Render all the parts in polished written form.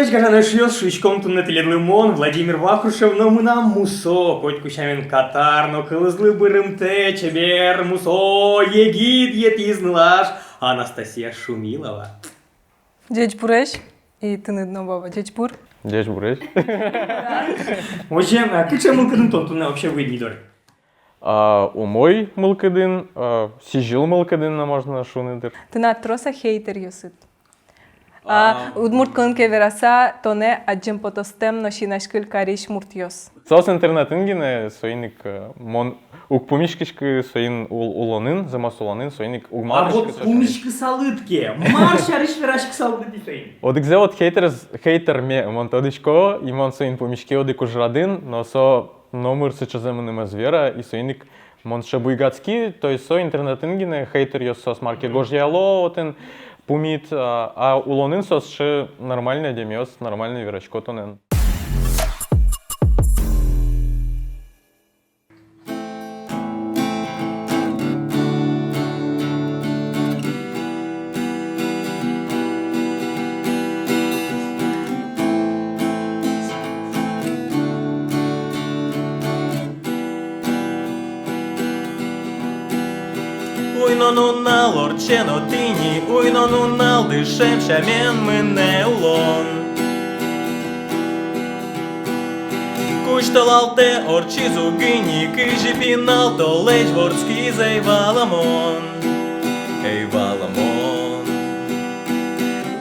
слэш, гажаны шьёс, шучком туннетелен лимон, Владимир Вахрушев, но мы нам мусо, хоть кучамин катар, но кылызлы бырымте, чебер, мусо, егид, етизнылаш, Анастасия Шумилова. Дядь Буреш и ты не дно баба. Дядь Бур. Дядь Буреш. Вообще, кыча мылкыдын тонтуна вообще выйднидор. Умой мылкыдын, сижил мылкыдын можно шунидыр. Ты на троса хейтер юсит. Удмурт кылынке вераса тоне аджим потостем ношинашкыл кариш муртьос. Сос интернетін гене соиник мон укпумишкишки соин улонын, замас улонын соиник А угмарышки. вот пумишки салытки, марш ариш верашки салыты дисейн. Одикзе от хейтер ме монтодичко, и мон соин пумишки одик ужрадын, но со номер сычаземыныма звера, и соиник мон шабуйгацки, то есть со интернетін гене хейтер йос сос марки гожьяло отын пумит, а улонын сос ше нормальный демиос, нормальный верачко тонен. Уйнонунал орчено тіні, уйнонунал дишем шамен мене улон. Кушталалте орчі зугині, кижі пінал, то леч вордський зей валамон. Ей валамон.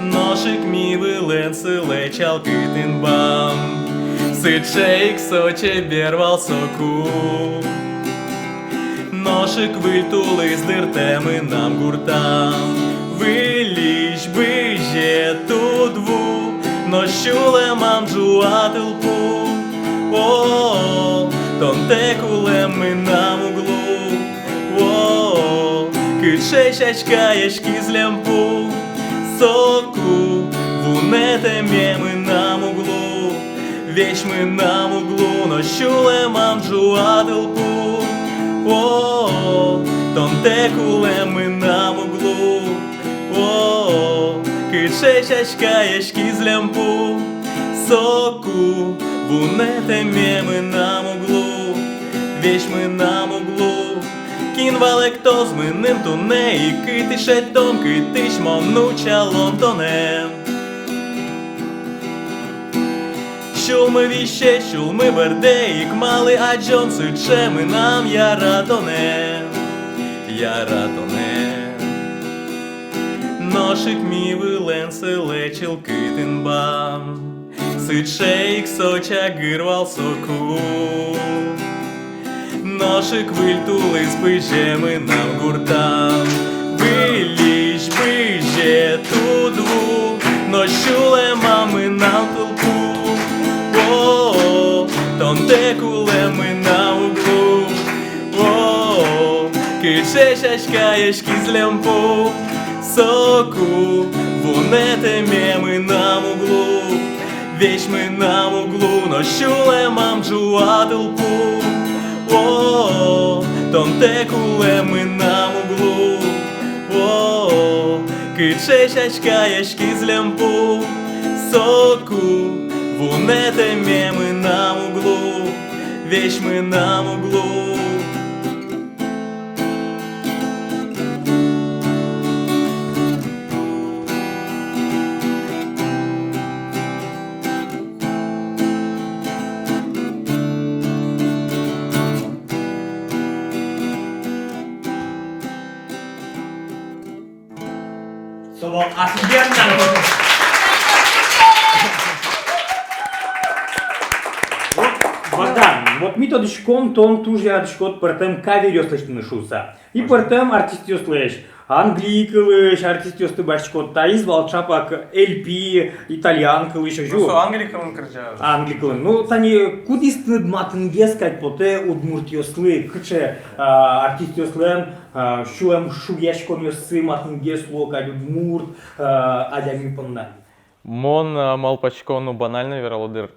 Ношик мій виленси лечал китинбам, сичейк соче бервал соку. Ношик вильтули з диртеми нам гуртам, виліч биже тудву, нощуле мам джуателпу. О, тонте кулеми нам углу, о, киче шачкаєшки з лямпу, соку, вунете мєми нам углу, вічми нам углу, нощуле мам джуателпу. О, тонте кулеми нам углу, о, киче чачкаєшки з лямпу, соку, вунете мєми нам углу, вічми нам углу, кінвалек то зминим туне, і китише том, китиш монучалон тонем. Шулми віще, шулми бердеїк, мали аджон сичеми нам яратоне, яратоне. Ношик мій виленси лечил китинбам, сичейк соча гирвал соку. Ношик вильтули з пижеми нам гуртам, виліч биже тудву, нощуле мами нам толпу. О, тонте кулеми на углу, о, киче чачкаєшки з лямпу, соку, вунете мєми нам углу, вічми нам углу, нощуле мам джуателпу. О, тонте кулеми нам углу, о, киче чачкаєшки з лямпу, соку, вунете мєми нам углу, вічми нам углу. Слово офигенно! Богдан, вот ми тодишком тон туж ядышкот пертем кавер ёслышны шуса. И пертем артист ёслыш. Англий кылыш, артист ёсты башкот, таиз балчапак, LP, итальян кылыш, жу. Ну, Англий кылын кыржа. Англий кылын. Ну, тани кудистны дматынге скать поте удмурт ёслы, кыче артист ёслен, шуем шугешкон ёсы матынге слокать удмурт, адями понна. Мон малпачкону банально вералодыр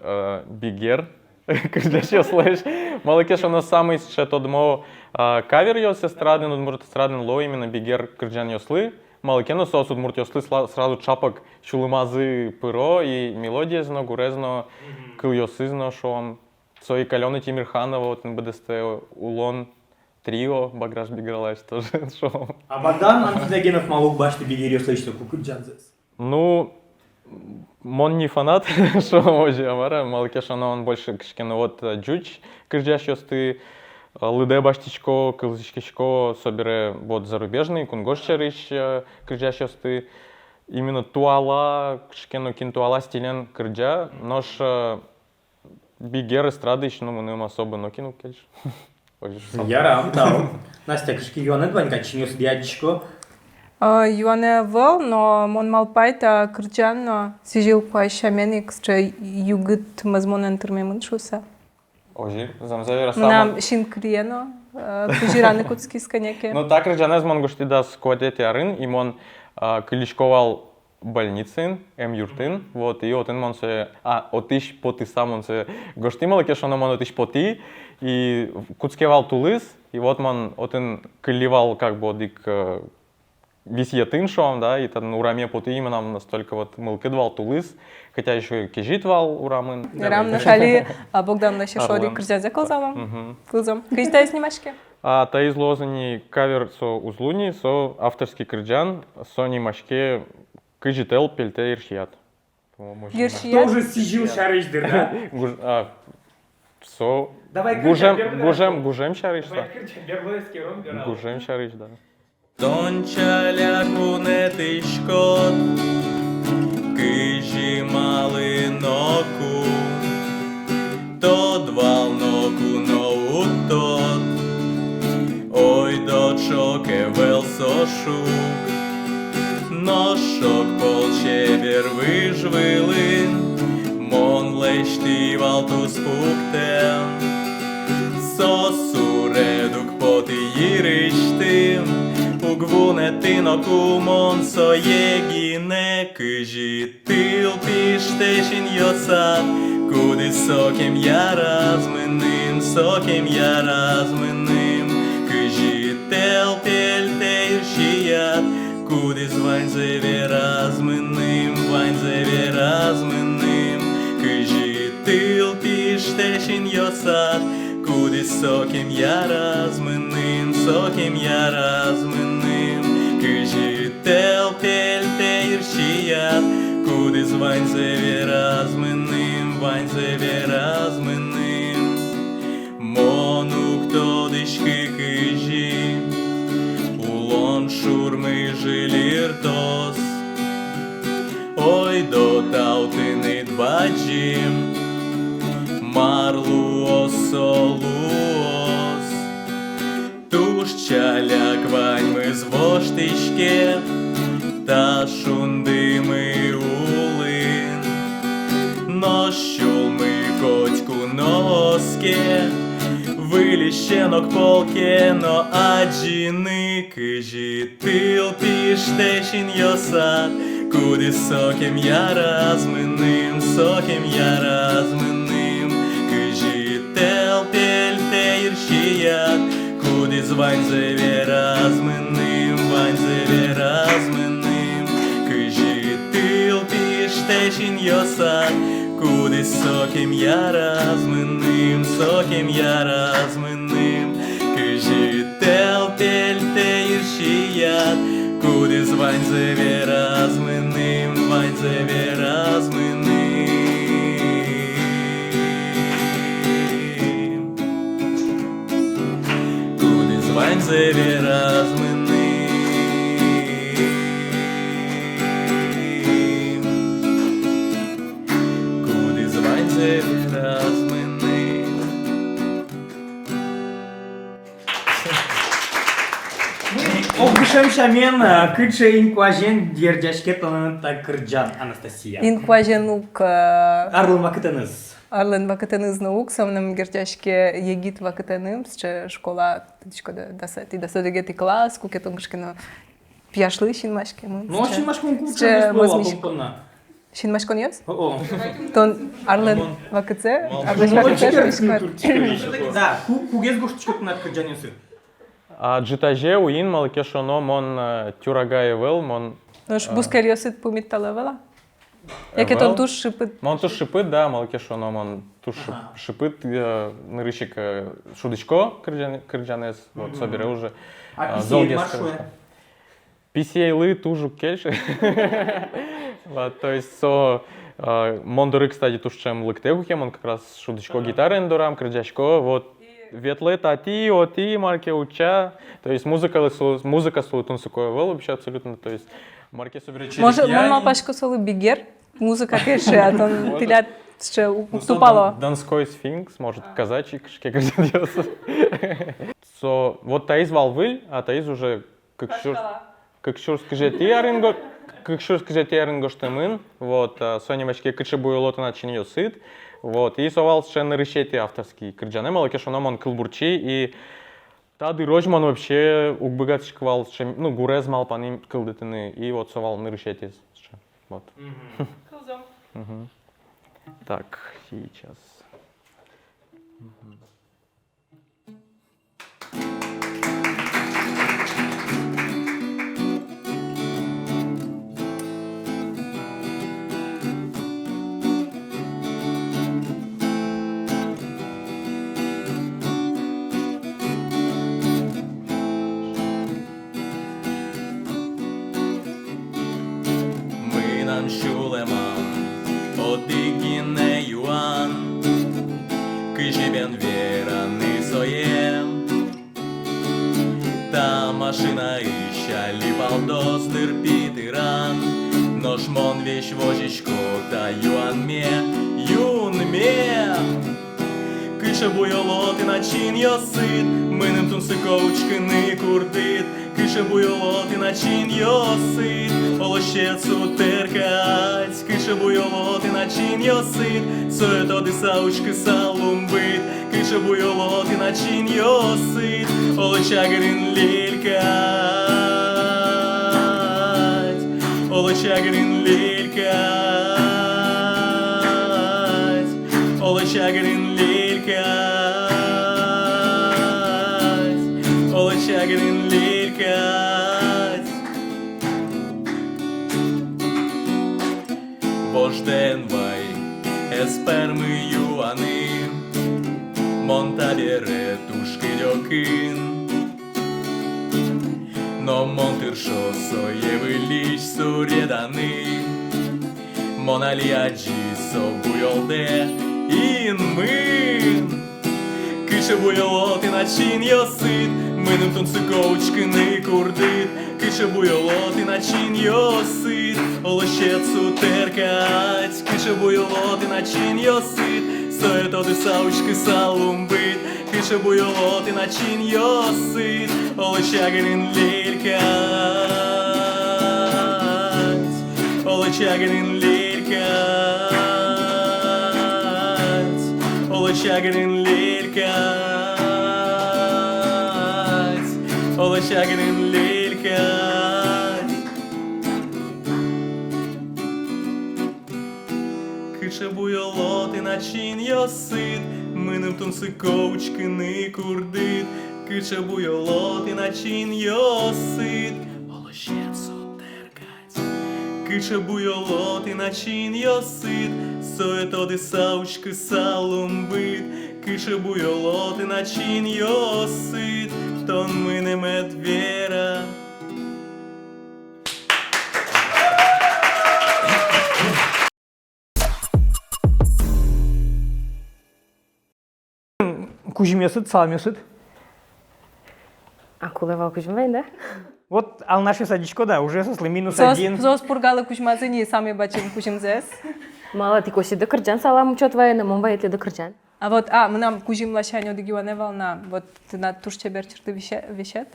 бигер. Кырдяшо слэш. Малакеш у нас самый ще тодмо кавер йос эстраден, удмурт эстраден ло именно бигер кырджан йослы. малкено со от Удмуртиосли сразу чапак чулымазы пыро и мелодия зно, гурезно, кыльосызно, шо он. Со и Калёна Тимирханова, вот НБДСТ, Улон, Трио, Баграш Бигралаш тоже шо. А Богдан Антидогенов малук башты бигерё слышно кукуджанзес. Ну, он не фанат, что може амара, малкеш он больше кшкено вот джуч, кырджашёсты, лыде баштичко, кылзичкичко, собере вот зарубежный, кунгошчарыш кырджашёсты, именно туала, кшкено кинтуала стилен кырджа, нож бигер эстрадыш, ну мы особо нокину кельш. Ярам, да. Настя, кышки юанет ванька чинёс дядечко. Ioane văl, no mon malpaita cârgean sigil cu așa menic, ce iugât măzmone întârme mânșusa. Ожи, замзавера Мна само. шин криено, пожиране куцки сканяке. Ну так режанез мон гошти да скотет ярын, и мон клишковал больницин, юртин, вот, и отен мон се, отиш поти сам он се гоштимал, кешона мон отиш поти, и куцкевал тулыс, и вот мон отен кливал как бы одик висьетын шоам, да, и там ураме поти именно настолько вот мылкыдвал тулыс, хотя еще и кежитвал урамын. Рам нашали, а Богдан на шешоди кырджазе кылзалам. Кылзам. Кыжтай снимашке? А та изложени кавер со узлуни, со авторский кырджан, со нимашке кыжител пельте иршият. Иршият? Тоже сижил шарыждыр, да? Со Давай гужем шарыш, да. Гужем шарыш, да. Тончаляку не тишкот, кижі мали ноку, тот вал ноку ноутот, ой дочок евел сошук, ношок полчевер вижвили, мон лештівал ту спуктем, сосуредук поти їриштим, Ugvunetino mon so jegine Кыжитыл пиштешин йосат Куди сокем я размыным Кыжител пельтейршият Куди званьзеве размыным Кыжитыл пиштешин йосат Куди сокем я размыным Кыжител пельтейршият Куди званьзеве размыным Монук тодышкы кыжи Улон шурмы жилиртос Ой до таутынит баджим Марлуос солуос Туш чаляк ваньмы звоштышке Та шундымы улын Нощул мы котьку носке Вылещенок полке, но аджины Кыжитыл пиштешин йосат Куди сокем я размыным Кыжител пельтейршият Куди званьзеве размыным Кыжитыл пиштешин йосат Куди сокем я размыным Кыжител пельтейршият Куди званьзеве размыным Куди званьзеве размыным Куди званьзеве размыным Огышем шамен, кыче инкуажен дердяшке тонанта кырджан, Анастасия. Инкуаженук Арлын вакытыныз. Арлен вакытыныз наук, сомнам герчашке егит вакытыным, че школа, ти да содегети класс, кукетонгшкено пьяшлы шинмашке. Ну, шинмашкон куча не сплыла, помпона. Шинмашкон йос? О. Тон Арлен вакыце? Арлен Ну, вакыце? да, кугез гоштичкот на кырджан йосы. А джитаже уин малкешоно мон тюрагайвел, мон... Ну ж бускеріосит поміталевела? Яке Евел? там туш шипит? Мон туш шипит, да, малкешоно мон туш шипит, нырыщик шудочко кырджанес, вот, собере уже. А долгие писей скажу. маршуя? Писейлы тужу кельши. Вот, то есть, мондоры, кстати, туш чем лыктевухем, он как раз шудочко гитары эндорам, кырджачко, вот. Ветлы тати, оти, марке уча. То есть музыка слутун сукое вел вообще абсолютно. То есть марке собере через Може, п'яні. мама пачко соли бігер? Музика кеше, а то тиля ще уступало. Донской сфинкс, может, казачик, шкекердиоса. Вот таиз валвыль, а таиз уже как шур скажете аринго штемын, вот, сонемачке кычы буйлоты начин йосыт, вот, и совал ще нарышети авторский кырджаны, малаке шономон кылбурчи, и тады рожман вообще угбыгат шквал, ну, гурез мал по ним кылдытыны, и вот совал нарышети, вот. Мгм. Так, сейчас. Ми нам щулемам, одигіне юан, кижібен віраний соєм. Та машина іща ліпал до стирпіти ран, нож мон вещь вожичко та юан ме, Кише буйолоти начин йосит, минем тун сиковочки не курдит. Кише буйолоти начин йосит, олощецу теркать. Кише буйолоти начин йосит, соето дисаучки салумбит. Кише буйолоти начин йосит, олощагрин лількать. Олощагрин лількать. Олощагрин лількать. Олощагрин лількать. Вожден вай, есперми юани, монтабєре тушки дьокин. Но монтиршо соєвий ліч сурєдани, моналіаджі собуйолде інмин. Кише буйолоти начин йосит, минем тонциковочки не курдит. Кише буйолоти начин йосит, олощецу теркать. Кише буйолоти начин йосит, соето дисаучки салумбит. Кише буйолоти начин йосит, олощагрин лількать. Олощагрин лількать. Олощагрин лількать. Олощагрин лількать. Кише буйолоти начин йосит, минем тонциковочки не курдит. Кише буйолоти начин йосит, олощецу теркать. Кише буйолоти начин йосит, соето дисаучки салумбит. Кише буйолоти начин йосит, тон мине медвера. Кузьмесыт, салмесыт. А кулева кузьмей, да? Вот, ал наше садичко, да, уже сосли минус один. Зос пургали кузьмазині, самі бачимо кузьмзес. Мала ти косі до кырджан салам учет вайна, мон ли до кырджан. А вот, мнам кузим лащань одигива не волна, вот на туш чебер черты вещет,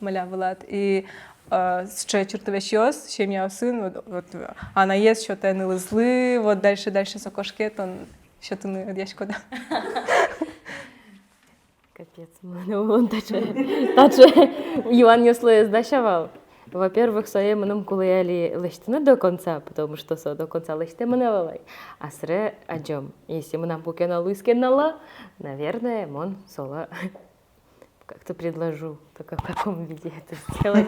маля вылад, и ще черты вещёс, ще мя сын, вот, она есть, что ты не лызлы, вот дальше сокошкет, он, что ты не одящко, да. Капец, он таче Юан Йосле здащавал. Во-первых, своє мене кулеяли лещтина до конца, потому что со до конца лещте мене валай. А сре аджом. Если мы нам покена луискенала, наверное, мон сола как-то предложу, только в каком виде это сделать.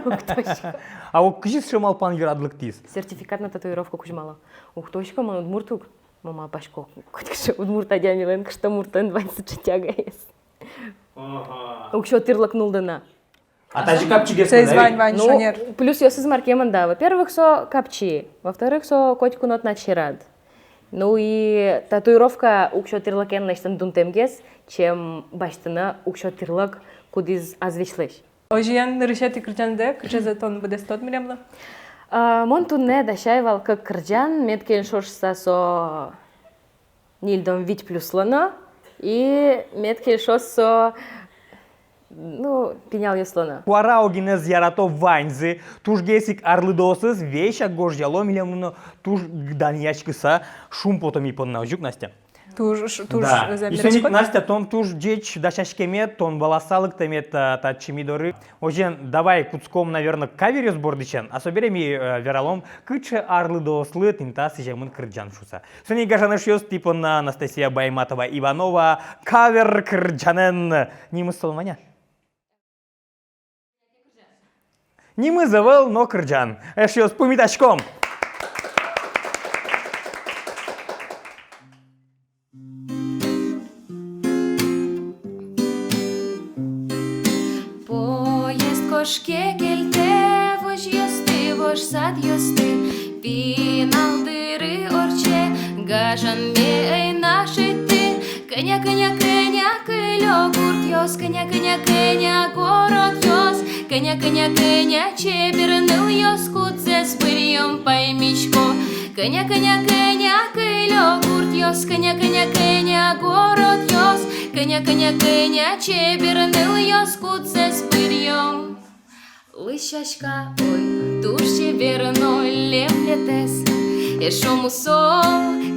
Ухточка. А о кыжис шымал пан юрадлык тиз. Сертификат на татуировку кучмала. Ухточка, ман удмуртук. Мама пашко. Котикше удмурта дямилен, что муртан 20 тяга есть. Укшо тырлак нулдана. А тажи капчиге Це звань Вань Ну, Шонер. плюс я с маркеман, да. Во-первых, со капчи. Во-вторых, со котику нот начирад. Ну и татуировка укшо тырлакен лештен дунтемгес, чем баштана укшо тырлак кудиз азвишлеш. Ожиян решети кырджанды, кырджазатон буде 100 милемла. Мон тунне дашайвал как кырджан, меткен шошса со нильдом вить плюслана и меткен шоссо ну, пенял яслана. Куараугинез ярато ваньзы, туж гесик арлыдосыз, веща гожьяло милемуно, туж гданьячкыса, шум потом и поднажук, Настя. Туж Да. И замерчкот. соник Настя, тон туж деч дашашкемет, тон баласалык темет та чимидоры. Ожен, давай куцком, наверное, каверес бордычен, а собереми вералом, кыче арлыдослы тинта сижемын кырджан шуса. Соник гажаныш ёс типон Анастасия Байматова Иванова, кавер кырджанен. Не мы солманя. Не мы завел, но кырджан. Эш ёс пумитачком. Поезд кошке келте, вож ёсты, вож сад ёсты, пиналдыры орче, гажан мей нашити, кыня, кыня, кыня, кылё гурт ёс, кыня, кыня, кыня, город ёс, кыня, кыня, кыня, чеберныл ёс, кудзе с пырьём поймичко, кыня, кыня, кыня, кылё гурт ёс, кыня, кыня, кыня, город ёс, кыня, кыня, кыня, чеберныл ёс, кудзе с пырьём. Лыщачка, ой, туж чеберно лемлетес, ешому со,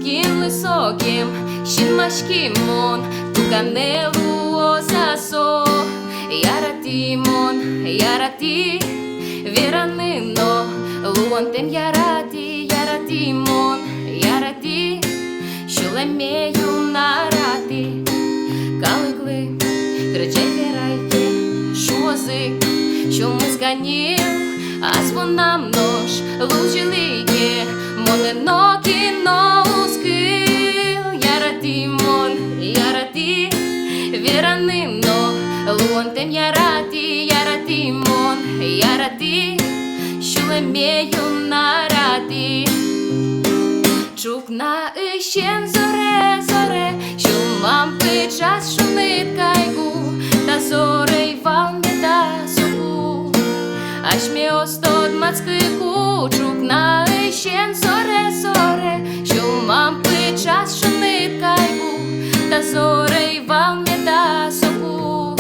ким лысоким, щинмашки мон, туканелу осасо, яратимон, ярати, вераныно, луонтем ярати, яратимон, ярати, щулемею нарати, калыклы, кричеверайте, шуозы, чому зганів, а звонам нож, лучилиє, монено кіно ускил, яратимон, ярати, веранино, луонтем ярати, яратимон, ярати, щулемею нарати. Чукна іщен зоре, зоре, що мам пить час шумит кайгу, та зорей вам не да суху. Аж мі остод мацкику, чукна іщен зоре, зоре, що мам пить час шумит кайгу, та зорей вам не да суху.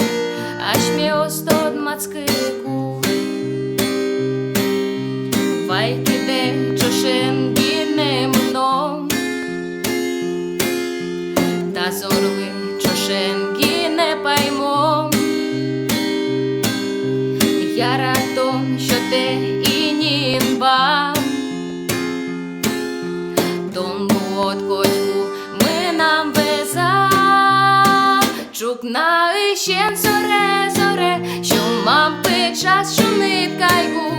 Аж мі остод мацкику. Вайкиде чошен гіне мном, та зорли чошен гіне паймом. Яратон, що те і німбам, тому от котьку ми нам веза. Чукна іщен зоре, зоре, що мам пить час шумит кайгу,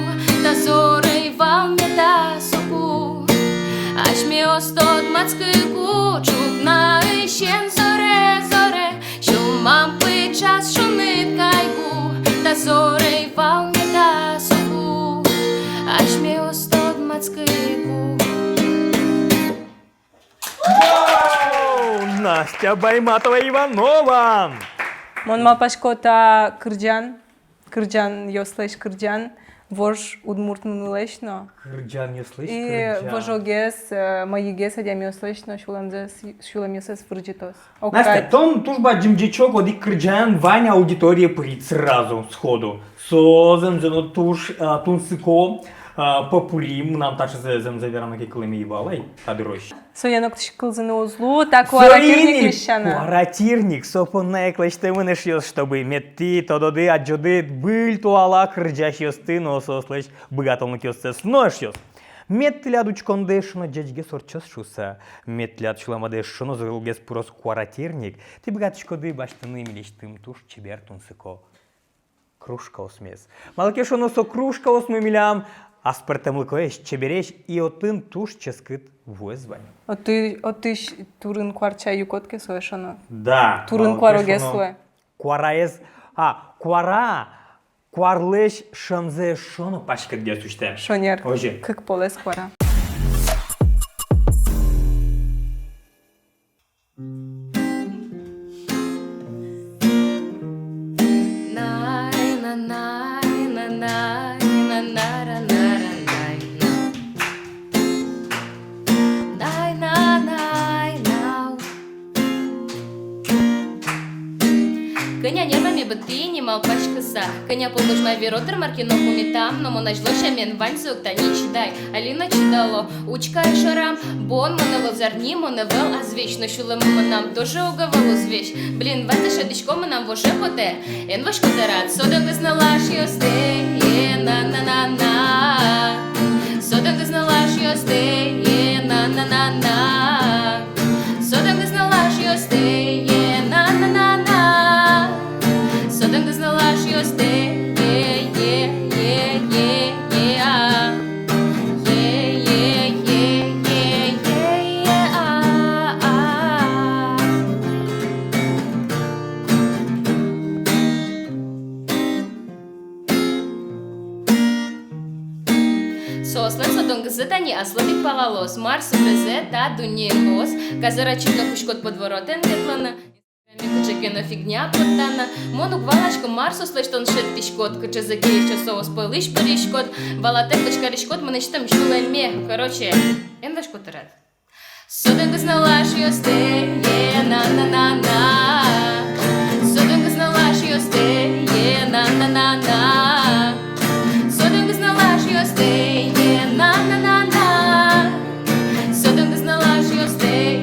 та зорей вам не да соку. Аж мі остод мацкику, чукна іщен зоре, зоре, що мам пить час шумит кайгу, та зорей вам не да соку. Аж мі остод мацкику. Настя Байматова Иванова. Мон мапашко та кырджан ёслеш кырджан, вож удмуртмун лешно. Кырджан не слышь, И вожогес, маигес адям ёслешно, шулам ёсес вырджитос. Настя, том тужба джимджичок одик кырджан, Ваня аудитория прит сразу, сходу. Созем зено туж тунсыко популим, нам таче земзаверам ки клеми ебалай, тадырощ. Соянок тышкылзыны узлу, так уаратирник лещана. Уаратирник, сопонна эклеште мынеш ёс, чтобы метти, тододы, аджоды, был туала кырджаш ёсты, но сослеш богатолнук ёсты снош ёс. Меттлядуч кондешно джечге сорчос шуса. Метляд шуламаде шоно зылгес пурос кваратерник. Ты бгатчкоды баштаны милиштым туш чебертун сыко. Кружка осмес. Малке шоно со кружка осмы милям, а спертем лыкоеш чебереш и отын туш ческыт вуэзвань. От ти турин кварча юкотке соешано. Да. Турин квароге суе. Квараез, квара, кварлеш шамзе шоно пашка где сущте. Шонер. Оже. Как полес квара. Коня нервами быты не мал пачкаса. Коня помощь мой веротер маркино кумитам, но мона жло шамен ваньцук та не чидай. Алина чидало, учка и шарам, бон монавел зарни, монавел, а звечно шулем нам тоже уговал звеч. Блин, ваньца шадичко нам воже поте, ен ваш кутерат, соден ты знала шьосте, на-на-на-на. Соден ты знала шьосте, на-на-на-на. Соден ты знала шьосте, на-на-на-на. Соден ты знала шьосте, Сослен содон газетани аслабик палалос, Марс брезе та дуньелос, казарачина кушкот подворотен детлана. Кучекена фигня потана, монук валачко Марсу слештон шет пішкот, куче закиїв часово спойлиш перішкот, валатек точка рішкот, мене ж там шуле мех, короче, ен ваш котерет. Соден ти знала, що йосте, на-на-на-на. Соден ти знала, що йосте, на-на-на-на. Соден ти знала, що йосте, на-на-на-на. Соден ти знала, що йосте,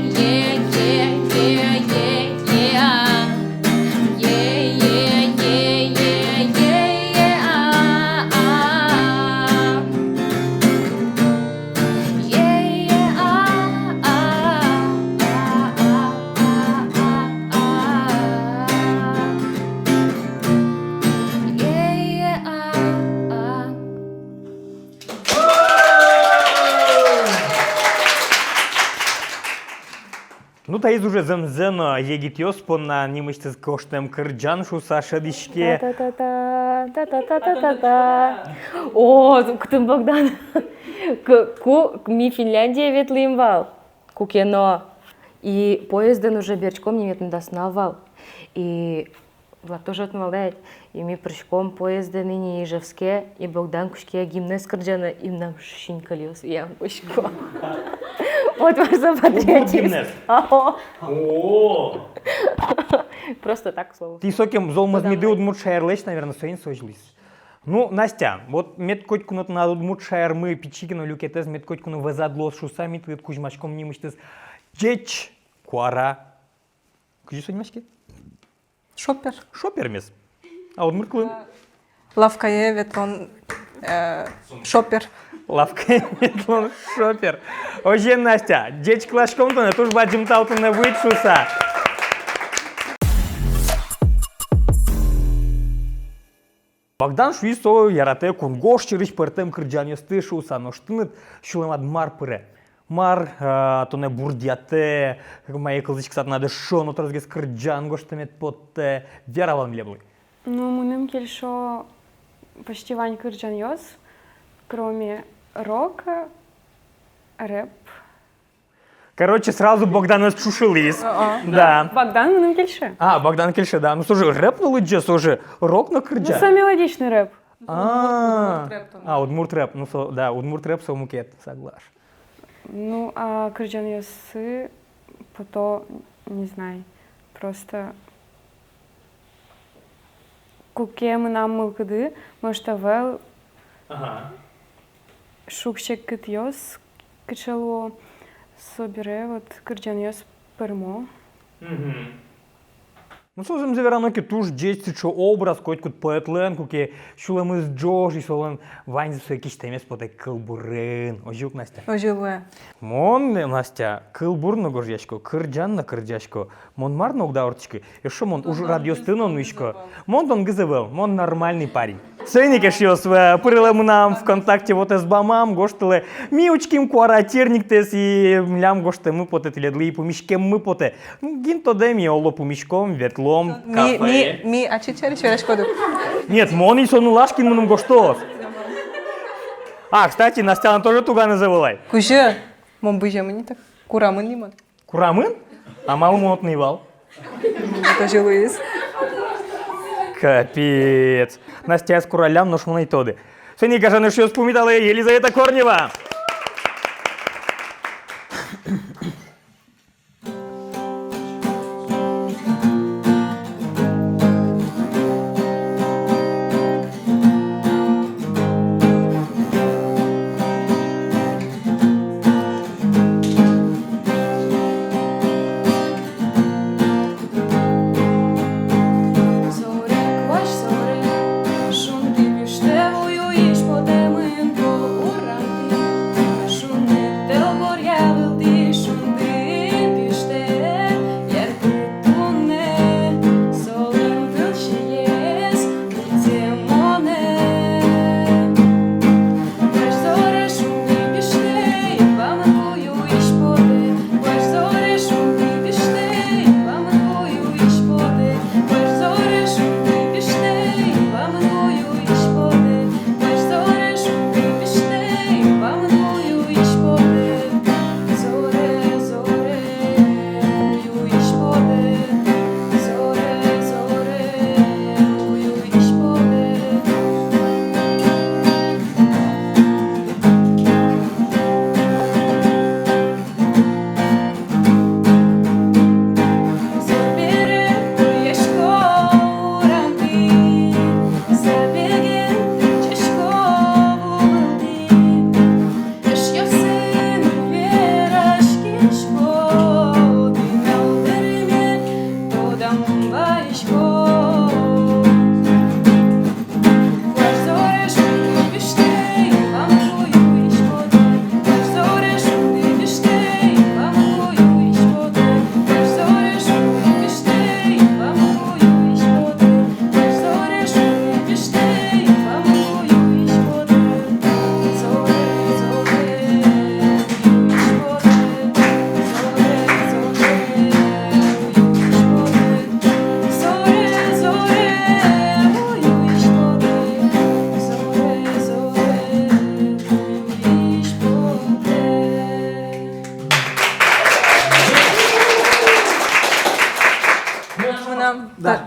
Ну та із уже земзено єгітьос пона німиште з коштем кирджан шуса шадишке. Та-та-та-та-та-та-та-та-та. О, Кутын Богдан. Ми Финляндия ветлим вал. Кукено. И поезден уже берчком не ветн доснавал. И Влад тоже отмалять. И ми прыжком поезден и не Ижевске. И Богдан кушке гимнез кырджана. И нам шинкалиос. Я бушко. Вот ваш за патриотизм. О! Просто так, к слову. Ти сокем золмазмиды удмуртшайрлеш, наверное, соин сожлис. Ну, Настя, вот медкотькунут на удмуртшайрмы пичикину люкетез, медкотькуну везадлос шусами, твит кузьмачком нимыштез. Джеч, куара. Кузи соньмачки? Шопер. Шопер мес. А удмуртклын? Лавка е ветлон шопер. Лавка метлон шопер. Оже, Настя, джеч клашком-то на туж баджим таутын на выйт шуса. Богдан шуисо ярате кунгош чирыш пертем кырджан ёсты шуса, но штынет шулемад мар пыре. Мар то не бурдяте, моей кылдычк сат надо шоно тразгес кырджан гоштамет потте. Вера вам леблы. Ну, муним кельшо почти вань кырджан ёс, кроме рока, рэп. Короче, сразу Богдан чушились. Да. Богдан муним кельше. А, Богдан Кельше, да. Ну, слушай, рэп на лыджа, слушай, рок на Ну, кырджа. сам мелодичный рэп. Удмурт рэп, ну, да, удмурт рэп сомукет, согласен. Ну, а кырджан ёсы, пото, не знаю, просто... Куке мы нам мылкады, может, авел, шукшек кыт ёс, кычело, собере, вот, кырджан ёс пермо. Ну, слушаем, заверано, ки туж действительно образ, който поетлен, ки шулем из Джош и солен вайн за якісь темес поте кылбурын. Ожук, Настя. Ожилуе. Мон, Настя, кылбур на горжачко, кырджан на кырджачко, мон мар ногдауртички, и шо мон уж радиостынон мишко. Мон тон гызывел, мон нормальный парень. Сейники шиос пырылым нам ВКонтакте вот с бамам, гоштылы миучким куаратирниктес и млям гошты мы поте теледлы и помишкем мы поте. Гинто деми оло помишком, ветлом, кафе. Ми, а чичери ще решкоду? Нет, мон и сону лашкин мном гоштос. А, кстати, Настя, она тоже туга называлай. Куже, мон быже мені так курамын лимон. Курамын? А мал мотный вал. Ожилуес. Капец. Настя с куралям нож монайтоды. Сені кажаны, що спомітали Єлізавета Корнєва.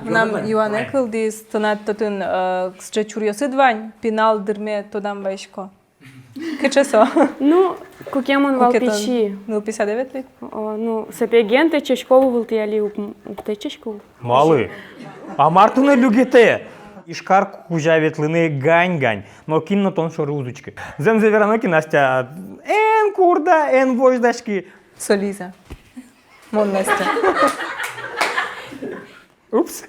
Нам Ioane Câldis tănat tot în sceciuriosit vani, pinal dârme todam vaishko. Кычесо. Ну, кукемон валпичи. Ну, 59 лет. Ну, сапиагенте чешкову валтияли упте чешкову. Малы. А мартыны люгете. Ишкар кужа ветлыны гань-гань. Но кинно тон шоры узучки. Зем завераноки Настя. Эн курда, эн вождашки. Солиза. Мон Настя. Упс.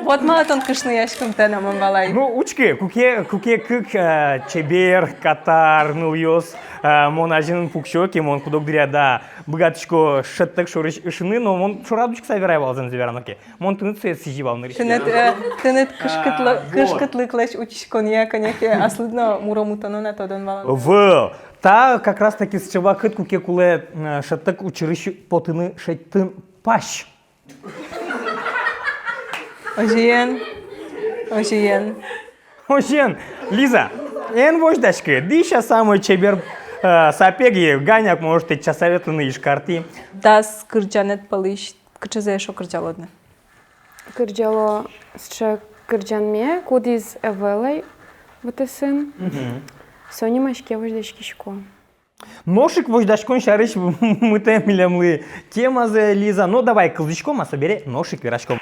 Вот малатон кышны яшкам тена мон балай. Ну, учки, куке кык чебер, катар, ныльос, мон ажинын пукшоки, мон кудок дыря да богатышко шыттык шорыш ышыны, но мон шорадучки саверай балзан завераноки. Мон тынет сет сиживал на решение. Тынет кышкытлыклаш учишкон я, конеке, аслыдно муромутанона тодон балан. В. Та как раз таки с чевакыт куке куле шыттык учырыш потыны шеттын паш. Ожиен. Ожиен, Лиза, эн вождашки, диша самый чебер сапеги, ганяк может и часоветлыны ишкарти. Дас кырджанет палыш, кычезе шо кырджалодне. Кырджало ще кырджанме, кудиз эвелей ватесин. Сони машке вождашкишко. Ношик вождашкон шарыш мы темилемлы тема за Лиза. Ну давай кылдычком, а собери ношик вирашком.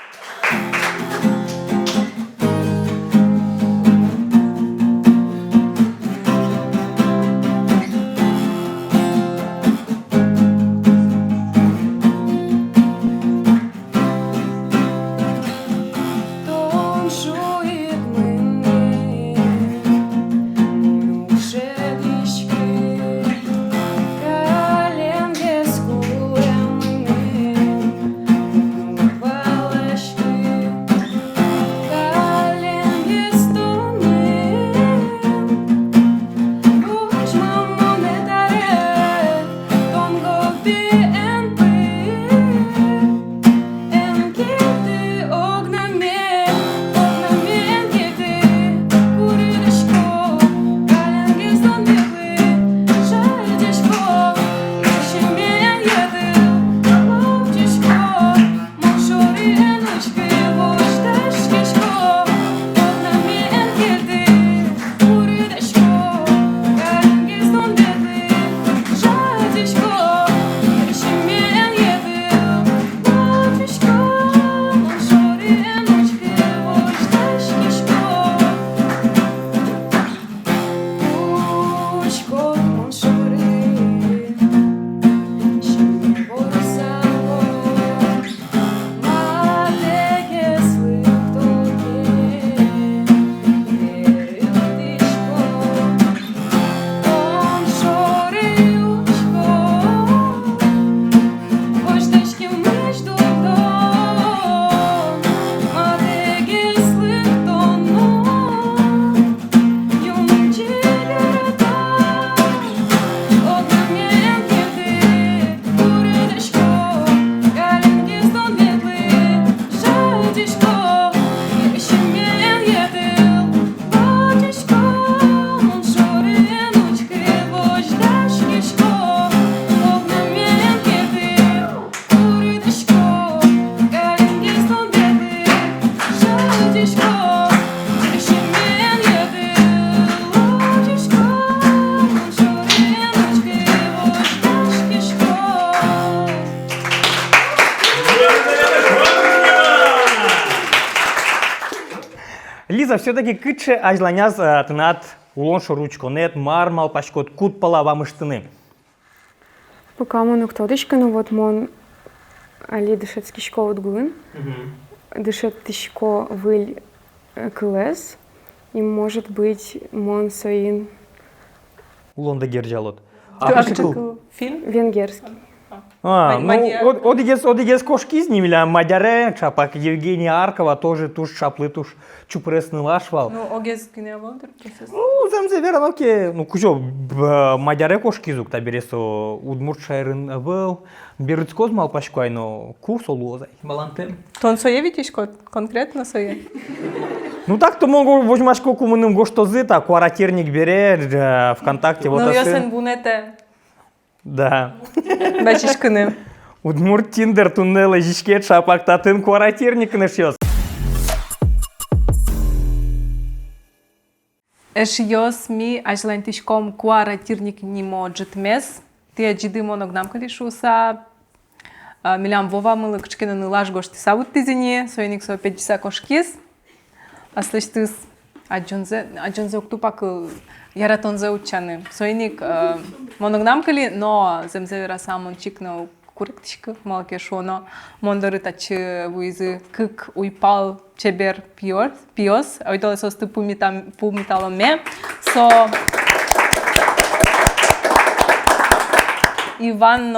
Лиза, все-таки кычы ажланяз тынат улоншу ручконет, мармал пашкот, кут пала мыштыны. Пока мы ктодочка, ну вот мон али дышет скишко отгун, дышет тишко выль клес, и может быть мон соин Улонда герджалот. Фильм? венгерский. Одигес кошки с ними, Мадяре, Чапак Евгения Аркова, тоже туш шаплы, туш чупресный лашвал. Ну, огез гине волдер процесс. Ну, замзе вераноке, ну, кучо, Мадяре кошки зук, та бересо, удмурт шайрын был, берыцкоз мал пашкуай, но курс олозай. Балантем. Тон сое видишь конкретно сое? Ну так то могу возьмаш коку мыным гоштозы, так квартирник бере, ВКонтакте, вот Ну, я асын. сен бунете. Да. Бачиш кыны. Удмурт Тиндер туннелы жишке Чапак татын квартирник нышёс. Эш йос ми ажлантишком квартирник не может мес. Ты аджиды моногнам калишуса. Милям вова мылы кычкины нылаш гошти савут тизини, соеник со 50 кошкис. А слышь ты аджонзе уктупак яратонзе учаны. Соеник моногнам кали, но земзе расамон чикнау куректишка малке шоно. Мондары тачы вуизы кык уйпал чебер пиос. Ойдолы состы пумиталом ме. Со Иван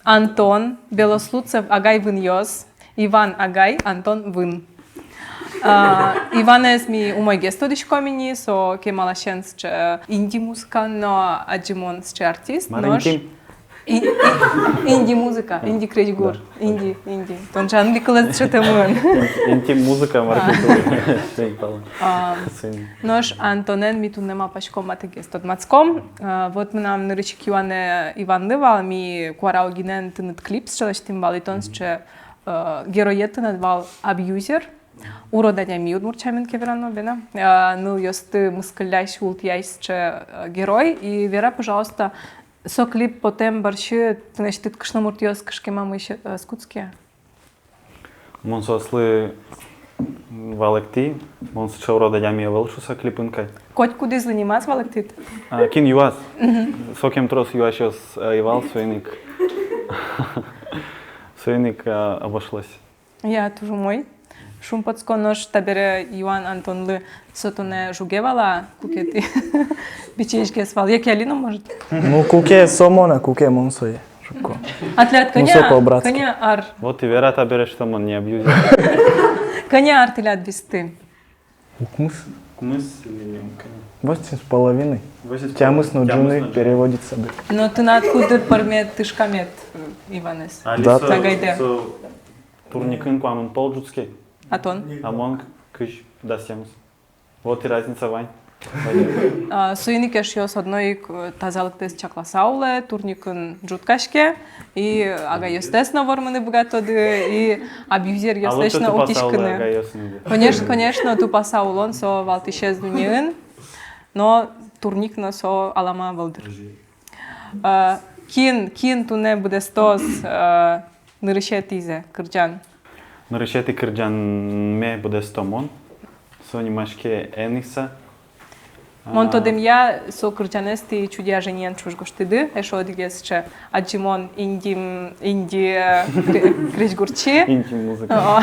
Антон Белослуцев Агай выньос. Иван Агай, Антон вын. Иванес ми умой гестодишко мини, со кемалашенс че инди музыка, но аджимон с че артист. Инди музыка, инди кречгур, инди. Тонча англикалас че темуэн. Интим музыка, маркетинг. Нож Антонен ми тут нема пашко мате гестод мацком. Вот мы нам наричик Иван Лывал, ми куарау гинен тынет клипс, че лаштим вал и тонс че героет тынет вал абьюзер. Уродання ми удмурчамен кеверано, бена. Ну, ёсты мыскалящ улт яйс че герой. И Вера, пожалуйста, со клип потем барши, ты значит, ты кшномурт ёс кшке мамы еще скутские. Мон сосли валекти, мон се чел рода ми велшу са клипункай. Коть куди заниматься валактит? Кин юас. Сокем трос юашос ивал соеник. Соеник обошлась. Я тоже мой. Шумпацко нож табере Иван Антонлы сотоне жугевала кукети бичешке свал. Як я лино может? Ну куке сомона, куке монсое. Шуко. Атлет коня ар. Вот и Вера табере, что он не абьюзит. Коня ар телят бисты. Укмыс. Кумыс или 8,5. Тямыс нуджуны переводится бы. Но ты на откуда пармет тышкамет, Иванес? Да, тагайде. Турникын куамын полджутский. Атон? Амон кыш дастямыз. Вот и разница, Вань. Суйник еш одной тазалык тез чакласауле, турникын джуткашке, и ага естественно ворманы богатоды, и абьюзер естественно утишканы. Конечно, ту пасаулон со валтишез дуньин, но турник на со алама валдыр. Кин туне буде стос нырышетизе кырджан. Наречете кырджан ме буде стомон. Сони машке эниса. Монтодем я со кырджанести чудя женен чужгоштыды, эшо дигес че аджимон инди кречгурчи. Интим музыка.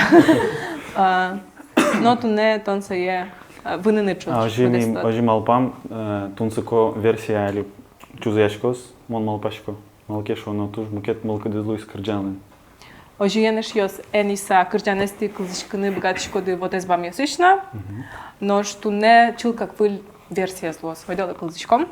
Но туне тонса е выныны чуз. Ожи малпам тунсыко версия али чузяшкос, мон малпашко. Малкешо, но туж мукет малка дезлуй с кырджанын. Ожиенеш йос ениса кырджанести кылышкыны богатышкоды вот эзбам ясышна, но что не чул как вы версия злос. Войдёла кылышком.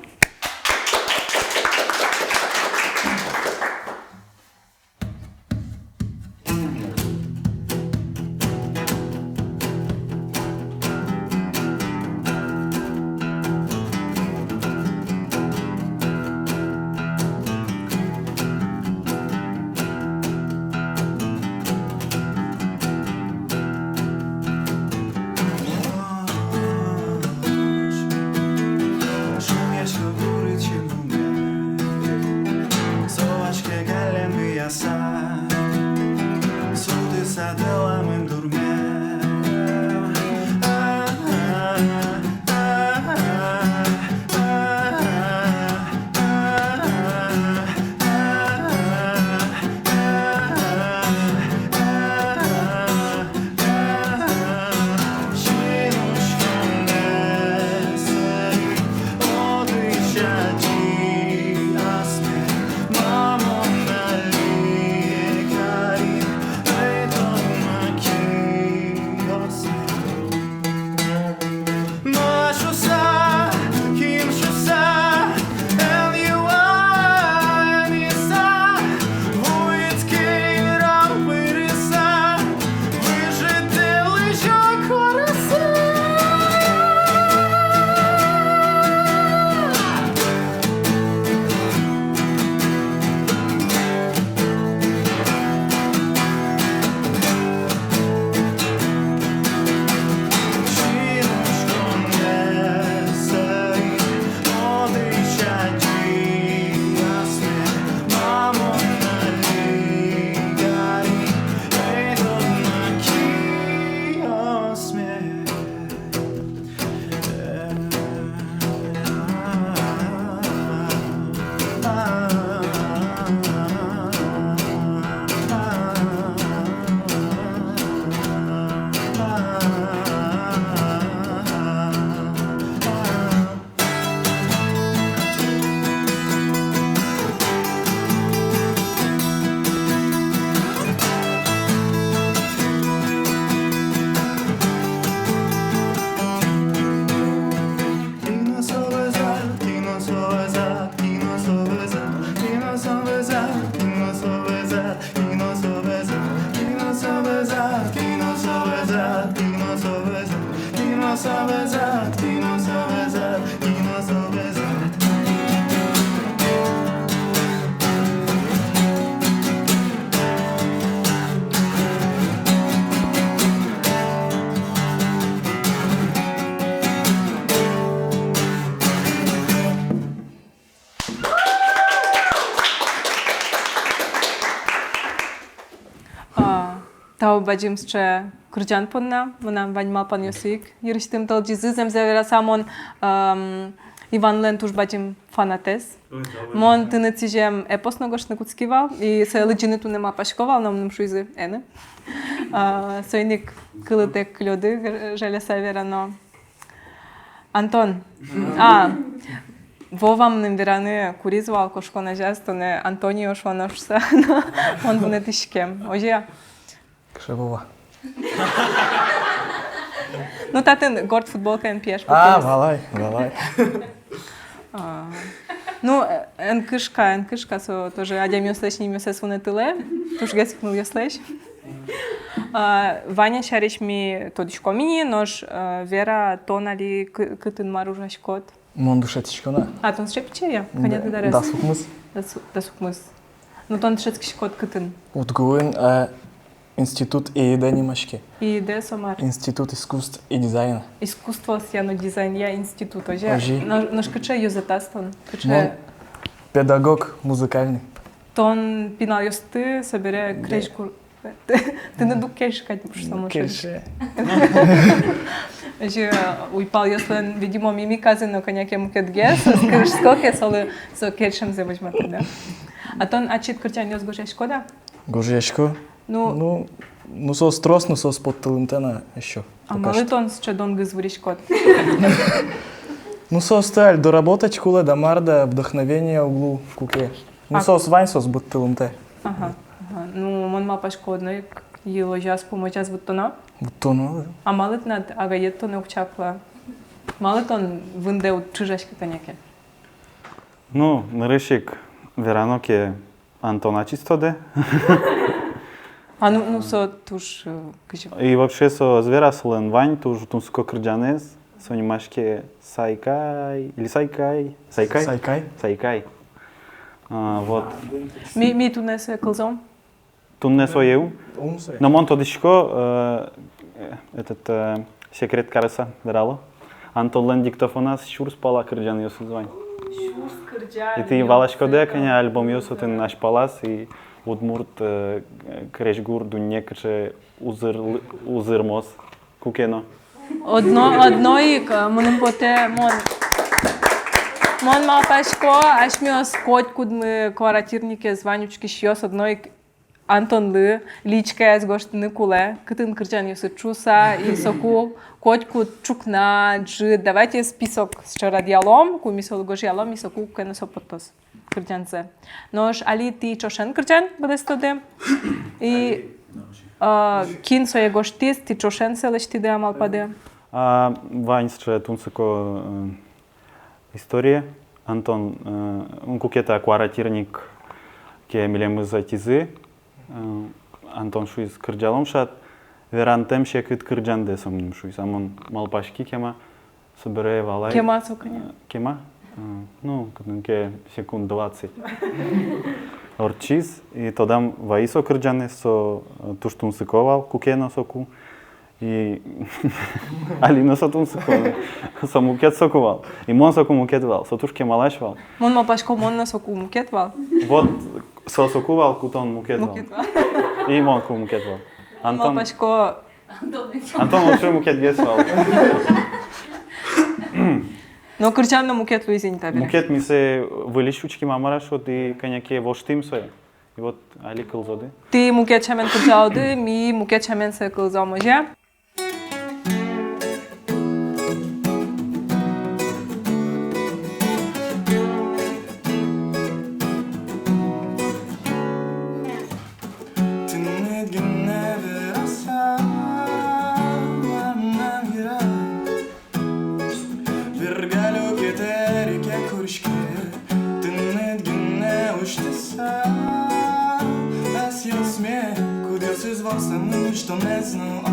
Шумящего Tau badzim scze kurdzian ponna, monam vań mal pan Josik. Jiriștim tăl gizizem zevera samon Ivan Lentuș badzim fanates. Mon tânățijem epos nogoș năcuțchival i se lăginitu nema pașcoval, nam num șuizi ene. Soinic câlătec clioды, žele savera no. Anton. Vovam nămbirane curizval coșcona jastone Antonio șonoșsa. On bunetișkem. Oje. Krzewova. Ну, татын горд футболка NPS. Valai. Ну, înкышка, со тоже адям ёслеш ним ёсес вунетыле, туж гесикнул ёслеш. Ваня шариш ми тодишко мини, нож Вера тонали кытын маружашкот. Mon dușetişkona. Тон шепчея, понятно дарес. Da sukmız. Да сукмыз. Ну, тон шетскишкот кытын. Utguin Институт ИИД Немашки. ИИД Сомар. Институт искусств и дизайна. Искусство сяно дизайн, я институт оже. Ожи. Нож кыче юзетастон. Mon педагог музыкальный. Тон пинал ёсты, собере кречку. Ты не дукеш, как бы что можешь. Кирше. Že uipal jeslen vidimo mimikaze no kanjake muket ges, скажешь сколько соли со кершем завозьма тогда. А тон ачит куртян ёс гожеш кода? Гожешко. Ну со строс, но со спод талентена еще. А мали тон с чадон гызвуриш код? Ну со сталь доработать куле да марда вдохновение углу куке. Ну со свайн со спод таленте. Ага. Ну мон мапаш кодной Йыло жас помочас буттона? Буттона. А малит над агает не окчапла. Малит он вынде от чужашки таняке. Ну, нарышик вераноке Антона чистоде. Ну со туш кажи. И вообще со звераслен Вань туж тунско крджанес, со немашке сайкай или сайкай. Вот. Ми тунесе кълзом? Туннесо eu. Но мон тодишко этот секрет караса дарало. Антон диктофона шурс пала крджан ёс звань. Шурс крджан. И ты валашко деканя альбом ёс от наш палас и Удмурт крешгур дунекче узырмос кукено. Одно и монем поте мон мапашко аш миос код кудмы квартирнике званючки шьёс одной Антон Лы, личка с гоштыны куле, кытын кырчан ёсы чуса и соку котку чукна джи. Давайте список с чарадиалом, ку мисол гожиалом и соку кено сопотос кырчанце. Нож али ти чошен кырчан бъдес тоде и кин сое гоштис ти чошен се лещи да мал паде. Вань сче тунско история. Антон кукета квартирник ке милем за тизы. Антон шуиз кырджалом шат, верантем ше кыт кырджан десом ним шуиз. Амон малпашки кема собере валай. Кема соканя? Кема? Ну, кыдынке секунд 20. Орчиз, и тодам ваисо кырджане со туштун сыковал, кукено соку. И Алина со тун сыковал, со мукет сокувал. И мон соку мукетвал, со тушке малашвал. Мон малпашко мон на соку мукетвал? Вот со сокувал, кутон мукетвал. И мон ку мукетвал. Антон... Малпашко... Антон вообще мукет гесвал. Но кырчан на мукет луизин табире. Мукет ми се вылишучки мамарашот и каняке воштим сое. И вот али кылзоды. Ти мукет чамен кырчалды, ми мукет чамен се кылзам оже. Что не знал,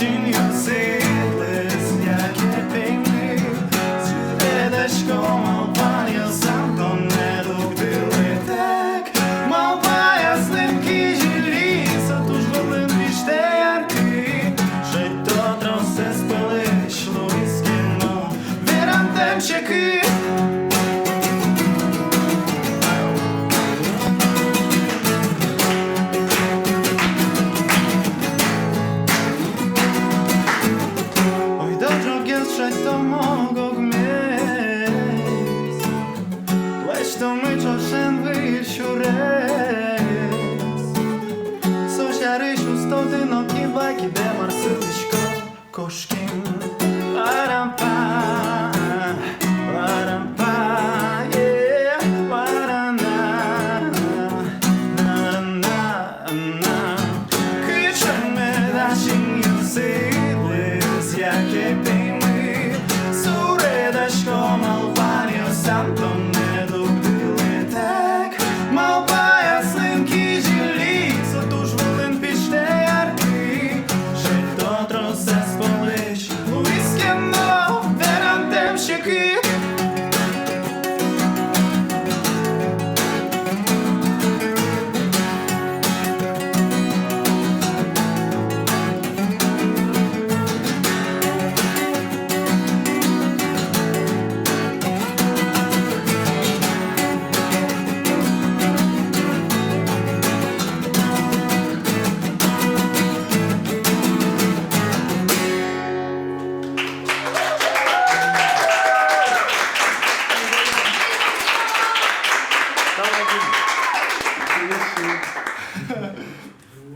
Дашинью сились, яке пейми, Сюредешком албанio сам то не дубили так. Малбая слинки жилі, Сатуж голин віште ярки, Жить то тросе спилиш, Луїскіно, Вірам темщики. Oj, dobrze gęstsze to mogą gmies, Leś to my czasem wysiurez. Sosiarysiu stody no kibajki, demar syliszko koszkim. Parampa, parampa, yeah, parana, na, na, na. Kıçımı daşın siliz, jakie pejmy, Suredaškom Albanio sam to ne dubili tak. Malbaja slinki žili, co tuž volin pište jarki, že to trose spoliš, Luiskeno, veran temšiki.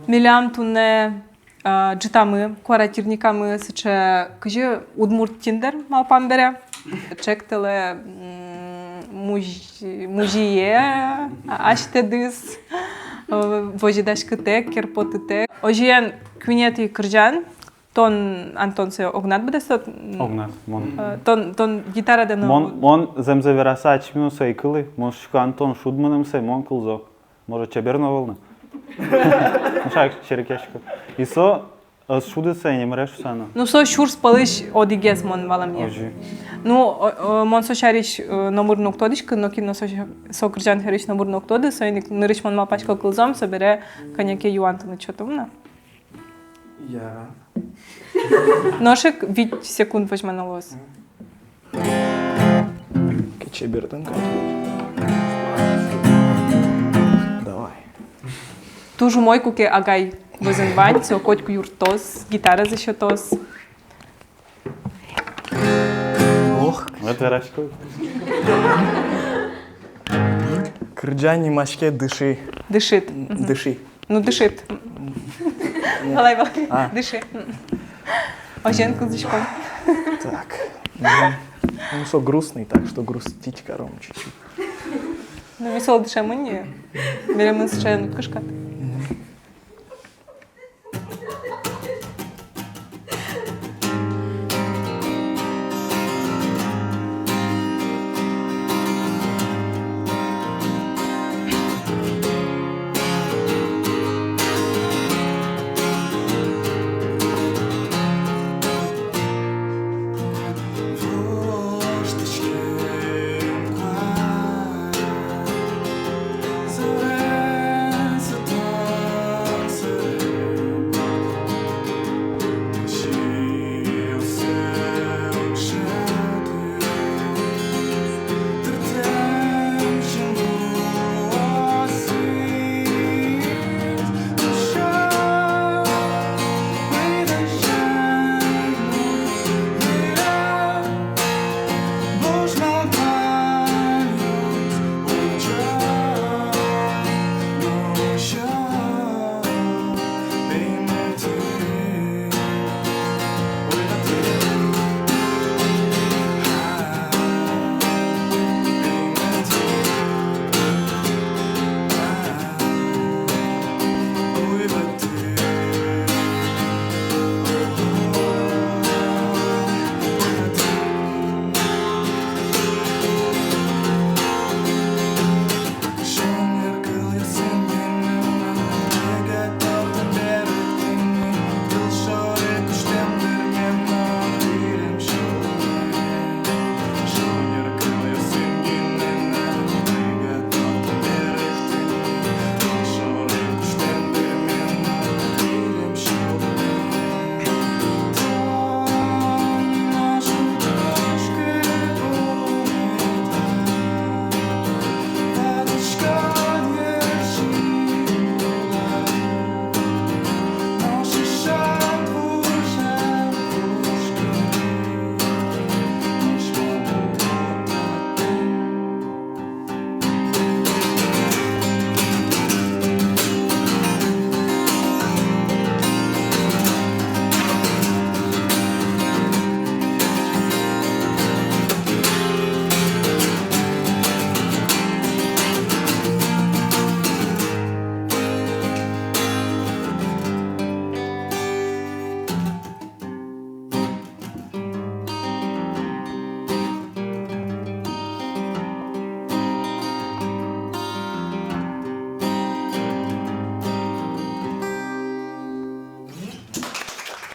Милям туне джитами, кваратирниками сече кажи удмурт тіндер малпан бере. Чектеле мужіє, аште дис, вожідаш ките, керпотите. Ожієн квінети киржан, тон Антон се огнат буде сот. Огнат, мон. Тон гітара де Мон земзевераса ачмино сейкыли, мон шука Антон шудманым сей, мон кылзо. Може чеберно волна? Шак черекешко. И со шуды сей не мреш сана. Ну со шур спалиш одигез мон валамне. Ожи. Ну мон со шариш номер ноктодиш, но кино со киржан хериш номер ноктоди, сойник ныриш мон мапачка кылзом собере коньяке юантыны чотумна. Я. Ношик 5 секунд возьма на лос. Кечебертын Давай. Тужу мойку ке агай возенвань, со котку юртос, гитара за счетос. Ох. Вот верашко. Кырджани машке дыши. Дышит. Дыши. Ну дышит. Валай, валай, дыши. Ожен кылзычком. Так. Ну, со грустный, так что грустить кором чуть-чуть. Ну весел дыше мені. Беремо з чайну кишкат. Зове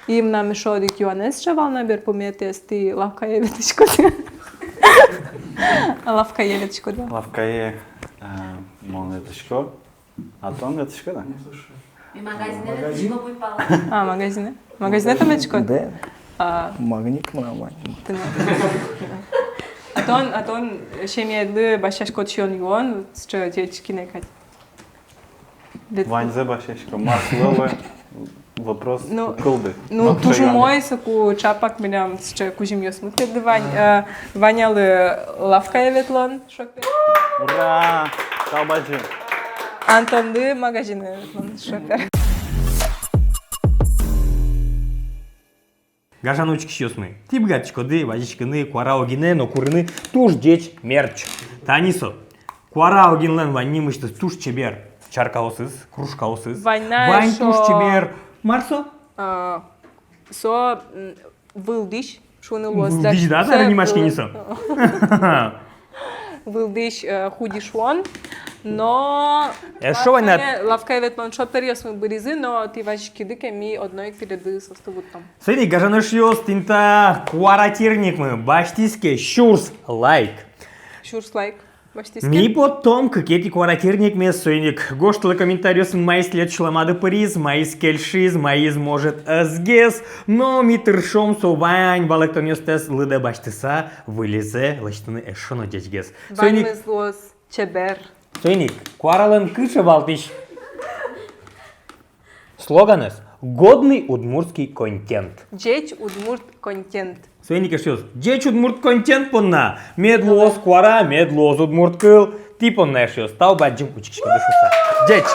Им нам еще одик Юанес шавал набер помете сти лавка еветочко. Лавка еветочко, да. Лавка е монеточко. А то монеточко, да? И магазин го попал. А, магазине. Магазине там ечко? Да. А, Магник мрамай. Атон ще ми едлы башашко чион юон, че течки некать. Вань зебашешко. Маслове. Вопрос кылды. Ну, тушу мой саку чапак милям, че кужим ё смысле Вань. Ванялы лавка еветлон, шопер. Ура! Талбаджи. Антонды магазин еветлон, шопер. Гажаночки шиосмы. Тип гачкоды, вазичканы, куараогине, но курыны туш деч мерч. Танисо. Куараогинлен ваннимышты туш чебер. Чаркаосыз, кружкаосыз. Вань туш чебер. Марсо? Со вылдыш, шуны лос. Вылдыш, да, да, ранимашки несо. Вылдыш худиш вон, но... Шо война? Лавка еветлон шопер ясмы быризы, но ти вазички дыке ми одной переды составут там. Смотри, гажаныш ёс тинта куаратирник мы, баштиске, щурс, лайк. Щурс лайк. Ми потом какие-то квартирник месойник. Гошталы комментариус майс лет шламады париз, майс кельшиз, майс может сгес, но ми тыршом совань балактонёстес лыда баштыса вылезе лаштыны эшоно дечгес. Вань мезлос чебер. Сойник, кваралын кыша балтыш. Слоганес. Годный удмуртский контент. Джеч удмурт контент. Сойник эшёс. Джеч удмурт контент понна. Медлос квара, медлос удмурт кыл. Ти понна эшёс. Тау баджим кучкишка дышуса. Джеч.